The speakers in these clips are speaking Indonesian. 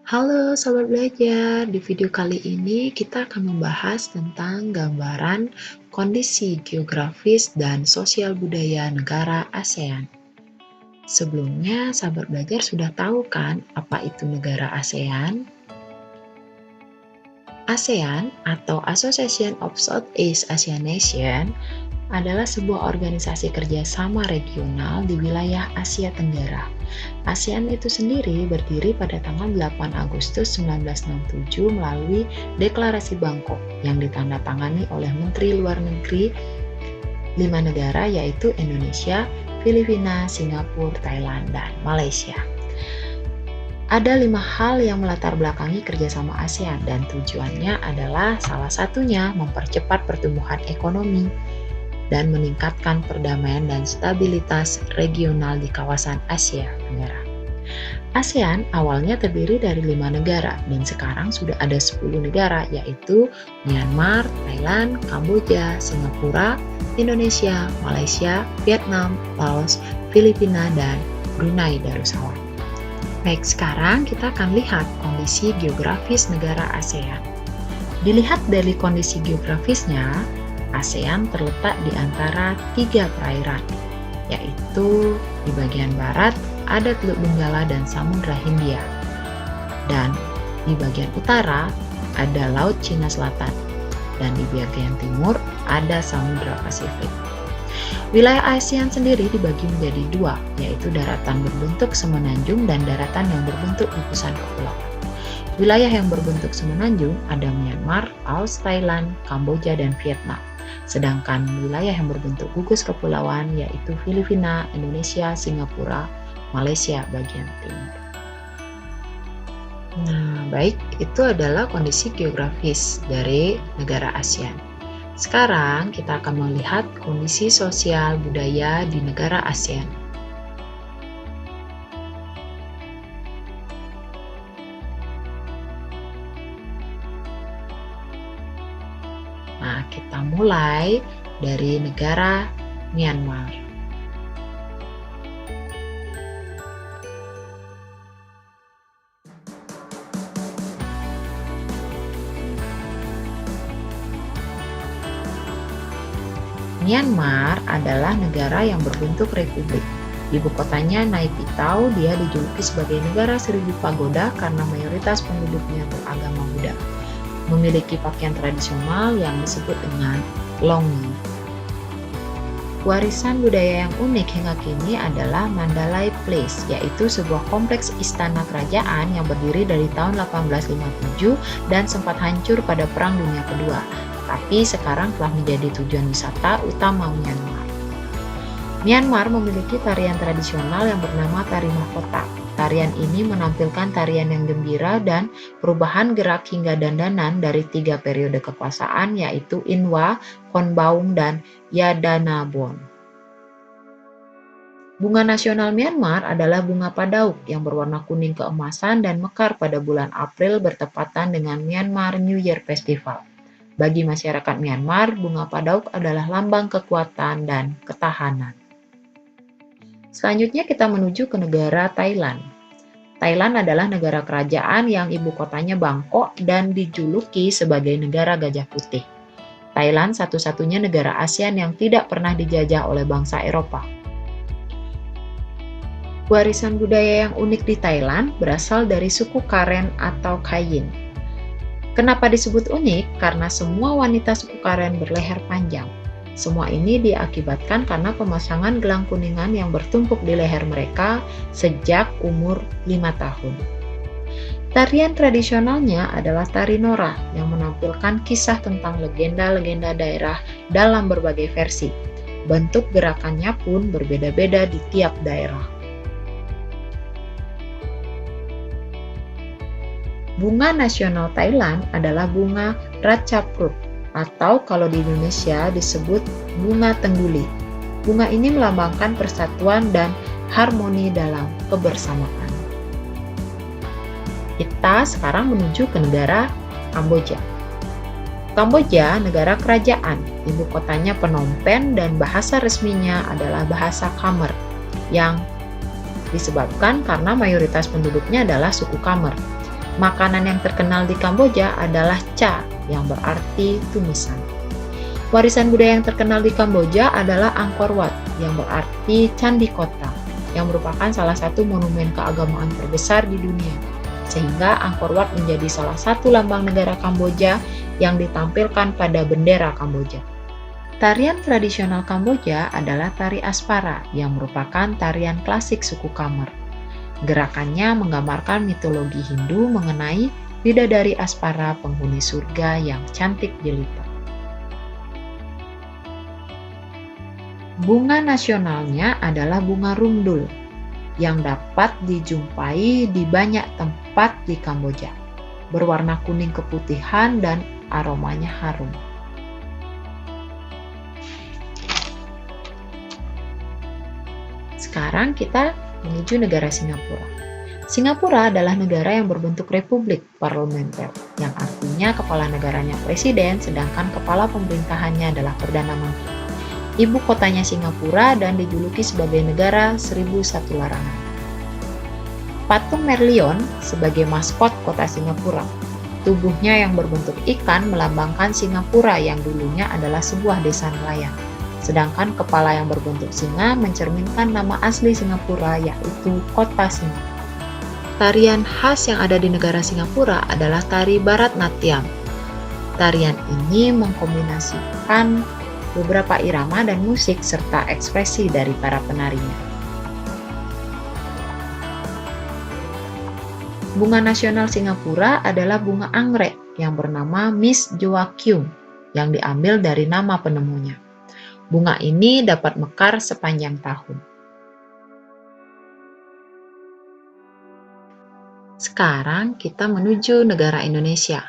Halo Sobat Belajar, di video kali ini kita akan membahas tentang gambaran kondisi geografis dan sosial budaya negara ASEAN. Sebelumnya, Sahabat Belajar sudah tahu kan apa itu negara ASEAN? ASEAN atau Association of Southeast Asian Nations adalah sebuah organisasi kerjasama regional di wilayah Asia Tenggara. ASEAN itu sendiri berdiri pada tanggal 8 Agustus 1967 melalui Deklarasi Bangkok yang ditandatangani oleh Menteri Luar Negeri 5 negara yaitu Indonesia, Filipina, Singapura, Thailand, dan Malaysia. Ada 5 hal yang melatar belakangi kerjasama ASEAN dan tujuannya adalah salah satunya mempercepat pertumbuhan ekonomi dan meningkatkan perdamaian dan stabilitas regional di kawasan Asia Tenggara. ASEAN awalnya terdiri dari 5 negara dan sekarang sudah ada 10 negara yaitu Myanmar, Thailand, Kamboja, Singapura, Indonesia, Malaysia, Vietnam, Laos, Filipina, dan Brunei Darussalam. Baik, sekarang kita akan lihat kondisi geografis negara ASEAN. Dilihat dari kondisi geografisnya, ASEAN terletak di antara 3 perairan, yaitu di bagian barat ada Teluk Benggala dan Samudra Hindia, dan di bagian utara ada Laut Cina Selatan, dan di bagian timur ada Samudra Pasifik. Wilayah ASEAN sendiri dibagi menjadi 2, yaitu daratan berbentuk semenanjung dan daratan yang berbentuk gugusan kepulauan. Wilayah yang berbentuk semenanjung ada Myanmar, Laos, Thailand, Kamboja, dan Vietnam. Sedangkan wilayah yang berbentuk gugus kepulauan yaitu Filipina, Indonesia, Singapura, Malaysia bagian timur. Nah, baik, itu adalah kondisi geografis dari negara ASEAN. Sekarang kita akan melihat kondisi sosial budaya di negara ASEAN. Nah, kita mulai dari negara Myanmar. Myanmar adalah negara yang berbentuk republik. Ibu kotanya Naypyidaw. Dia dijuluki sebagai negara 1000 pagoda karena mayoritas penduduknya beragama Buddha. Memiliki pakaian tradisional yang disebut dengan longi. Warisan budaya yang unik hingga kini adalah Mandalay Place, yaitu sebuah kompleks istana kerajaan yang berdiri dari tahun 1857 dan sempat hancur pada Perang Dunia Kedua, tapi sekarang telah menjadi tujuan wisata utama Myanmar. Myanmar memiliki tarian tradisional yang bernama Tari Mahkota. Tarian ini menampilkan tarian yang gembira dan perubahan gerak hingga dandanan dari 3 periode kekuasaan yaitu Inwa, Konbaung, dan Yadanabon. Bunga nasional Myanmar adalah bunga padauk yang berwarna kuning keemasan dan mekar pada bulan April bertepatan dengan Myanmar New Year Festival. Bagi masyarakat Myanmar, bunga padauk adalah lambang kekuatan dan ketahanan. Selanjutnya kita menuju ke negara Thailand. Thailand adalah negara kerajaan yang ibu kotanya Bangkok dan dijuluki sebagai negara gajah putih. Thailand satu-satunya negara ASEAN yang tidak pernah dijajah oleh bangsa Eropa. Warisan budaya yang unik di Thailand berasal dari suku Karen atau Kayin. Kenapa disebut unik? Karena semua wanita suku Karen berleher panjang. Semua ini diakibatkan karena pemasangan gelang kuningan yang bertumpuk di leher mereka sejak umur 5 tahun. Tarian tradisionalnya adalah tari Nora yang menampilkan kisah tentang legenda-legenda daerah dalam berbagai versi. Bentuk gerakannya pun berbeda-beda di tiap daerah. Bunga nasional Thailand adalah bunga Ratchaprut, atau kalau di Indonesia disebut bunga tengguli. Bunga ini melambangkan persatuan dan harmoni dalam kebersamaan. Kita sekarang menuju ke negara Kamboja. Kamboja negara kerajaan, ibu kotanya Phnom Penh dan bahasa resminya adalah bahasa Khmer yang disebabkan karena mayoritas penduduknya adalah suku Khmer. Makanan yang terkenal di Kamboja adalah cha, yang berarti tumisan. Warisan budaya yang terkenal di Kamboja adalah Angkor Wat, yang berarti candi kota, yang merupakan salah satu monumen keagamaan terbesar di dunia. Sehingga Angkor Wat menjadi salah satu lambang negara Kamboja yang ditampilkan pada bendera Kamboja. Tarian tradisional Kamboja adalah tari Aspara, yang merupakan tarian klasik suku Khmer. Gerakannya menggambarkan mitologi Hindu mengenai bidadari Aspara, penghuni surga yang cantik jelita. Bunga nasionalnya adalah bunga rumdul, yang dapat dijumpai di banyak tempat di Kamboja. Berwarna kuning keputihan dan aromanya harum. Sekarang kita menuju negara Singapura. Singapura adalah negara yang berbentuk republik parlementer, yang artinya kepala negaranya presiden, sedangkan kepala pemerintahannya adalah Perdana Menteri. Ibu kotanya Singapura dan dijuluki sebagai negara 1001 larangan. Patung Merlion sebagai maskot kota Singapura. Tubuhnya yang berbentuk ikan melambangkan Singapura yang dulunya adalah sebuah desa nelayan. Sedangkan kepala yang berbentuk singa mencerminkan nama asli Singapura, yaitu Kota Singa. Tarian khas yang ada di negara Singapura adalah tari Bharatnatyam. Tarian ini mengkombinasikan beberapa irama dan musik serta ekspresi dari para penarinya. Bunga nasional Singapura adalah bunga anggrek yang bernama Miss Joaquim, yang diambil dari nama penemunya. Bunga ini dapat mekar sepanjang tahun. Sekarang kita menuju negara Indonesia.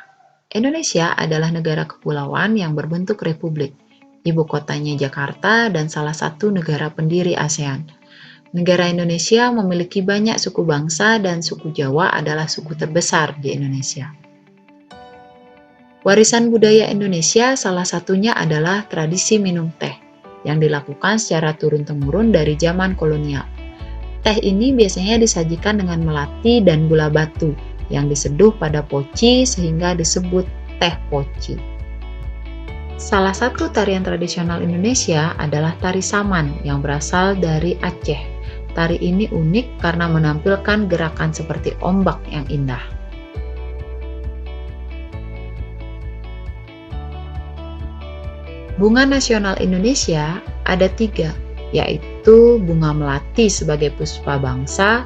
Indonesia adalah negara kepulauan yang berbentuk republik. Ibu kotanya Jakarta dan salah satu negara pendiri ASEAN. Negara Indonesia memiliki banyak suku bangsa dan suku Jawa adalah suku terbesar di Indonesia. Warisan budaya Indonesia salah satunya adalah tradisi minum teh, yang dilakukan secara turun-temurun dari zaman kolonial. Teh ini biasanya disajikan dengan melati dan gula batu yang diseduh pada poci sehingga disebut teh poci. Salah satu tarian tradisional Indonesia adalah tari saman yang berasal dari Aceh. Tari ini unik karena menampilkan gerakan seperti ombak yang indah. Bunga nasional Indonesia ada 3, yaitu bunga melati sebagai puspa bangsa,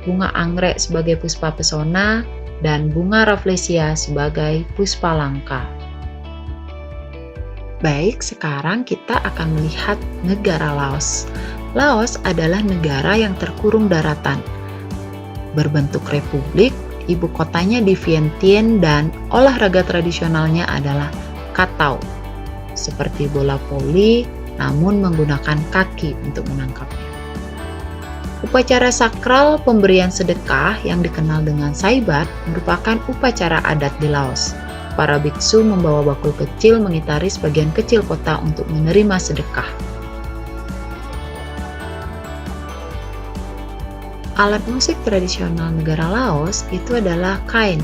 bunga anggrek sebagai puspa pesona, dan bunga rafflesia sebagai puspa langka. Baik, sekarang kita akan melihat negara Laos. Laos adalah negara yang terkurung daratan, berbentuk republik, ibu kotanya di Vientiane dan olahraga tradisionalnya adalah katau, seperti bola voli, namun menggunakan kaki untuk menangkapnya. Upacara sakral pemberian sedekah yang dikenal dengan saibat merupakan upacara adat di Laos. Para biksu membawa bakul kecil mengitari sebagian kecil kota untuk menerima sedekah. Alat musik tradisional negara Laos itu adalah kain.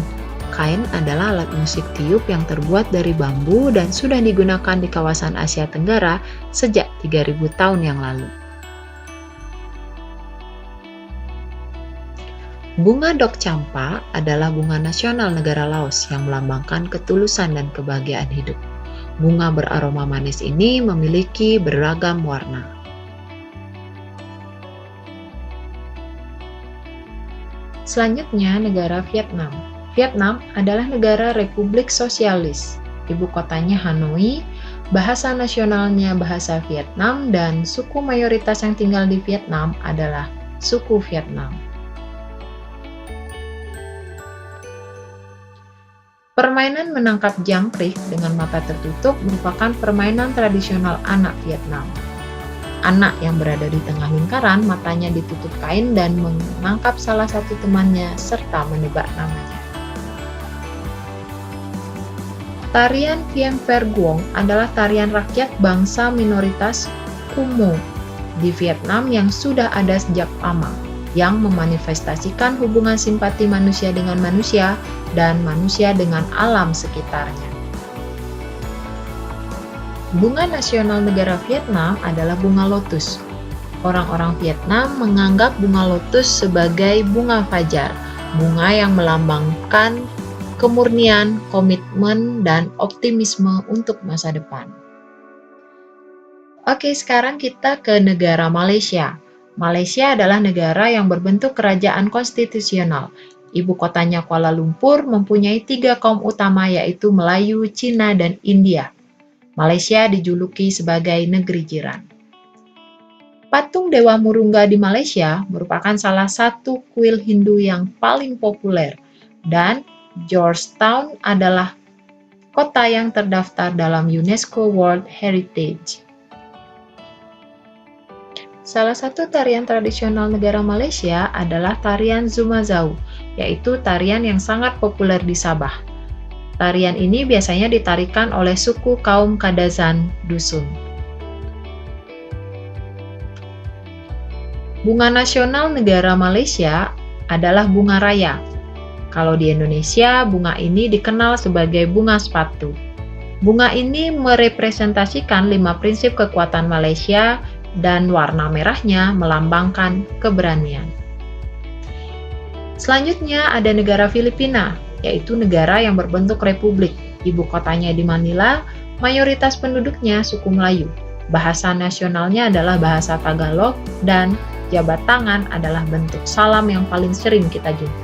Kain adalah alat musik tiup yang terbuat dari bambu dan sudah digunakan di kawasan Asia Tenggara sejak 3000 tahun yang lalu. Bunga Dok Campa adalah bunga nasional negara Laos yang melambangkan ketulusan dan kebahagiaan hidup. Bunga beraroma manis ini memiliki beragam warna. Selanjutnya, negara Vietnam. Vietnam adalah negara republik sosialis. Ibu kotanya Hanoi, bahasa nasionalnya bahasa Vietnam, dan suku mayoritas yang tinggal di Vietnam adalah suku Vietnam. Permainan menangkap jangkrik dengan mata tertutup merupakan permainan tradisional anak Vietnam. Anak yang berada di tengah lingkaran, matanya ditutup kain dan menangkap salah satu temannya serta menebak namanya. Tarian Vien Pher Nguyen adalah tarian rakyat bangsa minoritas Khmer di Vietnam yang sudah ada sejak lama. yang memanifestasikan hubungan simpati manusia dengan manusia dan manusia dengan alam sekitarnya. Bunga nasional negara Vietnam adalah bunga lotus. Orang-orang Vietnam menganggap bunga lotus sebagai bunga fajar, bunga yang melambangkan kemurnian, komitmen, dan optimisme untuk masa depan. Oke, sekarang kita ke negara Malaysia. Malaysia adalah negara yang berbentuk kerajaan konstitusional. Ibu kotanya Kuala Lumpur mempunyai 3 kaum utama yaitu Melayu, Cina, dan India. Malaysia dijuluki sebagai negeri jiran. Patung Dewa Murungga di Malaysia merupakan salah satu kuil Hindu yang paling populer, dan Georgetown adalah kota yang terdaftar dalam UNESCO World Heritage. Salah satu tarian tradisional negara Malaysia adalah tarian Zumazau, yaitu tarian yang sangat populer di Sabah. Tarian ini biasanya ditarikan oleh suku kaum Kadazan Dusun. Bunga nasional negara Malaysia adalah bunga raya. Kalau di Indonesia, bunga ini dikenal sebagai bunga sepatu. Bunga ini merepresentasikan 5 prinsip kekuatan Malaysia dan warna merahnya melambangkan keberanian. Selanjutnya ada negara Filipina, yaitu negara yang berbentuk republik. Ibu kotanya di Manila, mayoritas penduduknya suku Melayu. Bahasa nasionalnya adalah bahasa Tagalog, dan jabat tangan adalah bentuk salam yang paling sering kita jumpai.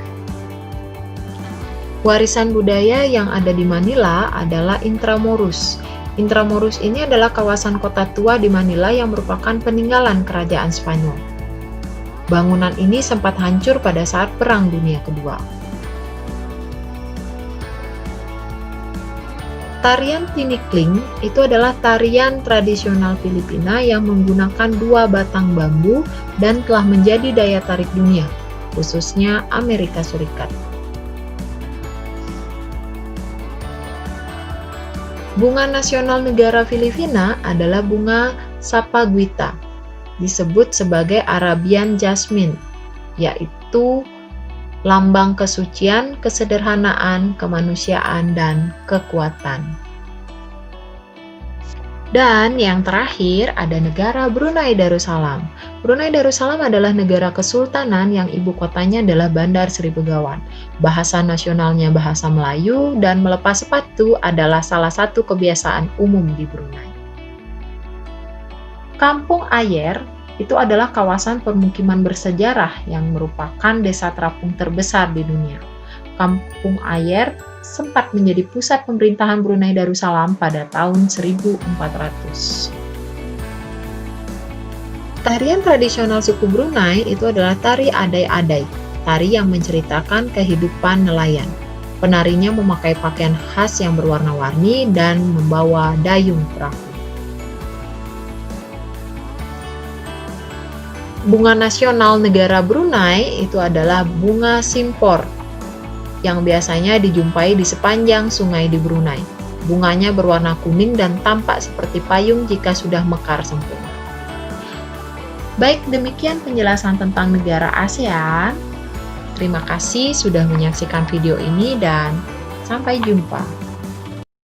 Warisan budaya yang ada di Manila adalah Intramuros. Intramuros ini adalah kawasan kota tua di Manila yang merupakan peninggalan kerajaan Spanyol. Bangunan ini sempat hancur pada saat Perang Dunia Kedua. Tarian tinikling itu adalah tarian tradisional Filipina yang menggunakan 2 batang bambu dan telah menjadi daya tarik dunia, khususnya Amerika Serikat. Bunga nasional negara Filipina adalah bunga sapaguita, disebut sebagai Arabian Jasmine, yaitu lambang kesucian, kesederhanaan, kemanusiaan, dan kekuatan. Dan yang terakhir ada negara Brunei Darussalam. Brunei Darussalam adalah negara kesultanan yang ibu kotanya adalah Bandar Seri Begawan. Bahasa nasionalnya bahasa Melayu, dan melepas sepatu adalah salah satu kebiasaan umum di Brunei. Kampung Ayer itu adalah kawasan permukiman bersejarah yang merupakan desa terapung terbesar di dunia. Kampung Ayer sempat menjadi pusat pemerintahan Brunei Darussalam pada tahun 1400. Tarian tradisional suku Brunei itu adalah tari adai-adai, tari yang menceritakan kehidupan nelayan. Penarinya memakai pakaian khas yang berwarna-warni dan membawa dayung perahu. Bunga nasional negara Brunei itu adalah bunga simpor, yang biasanya dijumpai di sepanjang sungai di Brunei. Bunganya berwarna kuning dan tampak seperti payung jika sudah mekar sempurna. Baik, demikian penjelasan tentang negara ASEAN. Terima kasih sudah menyaksikan video ini dan sampai jumpa.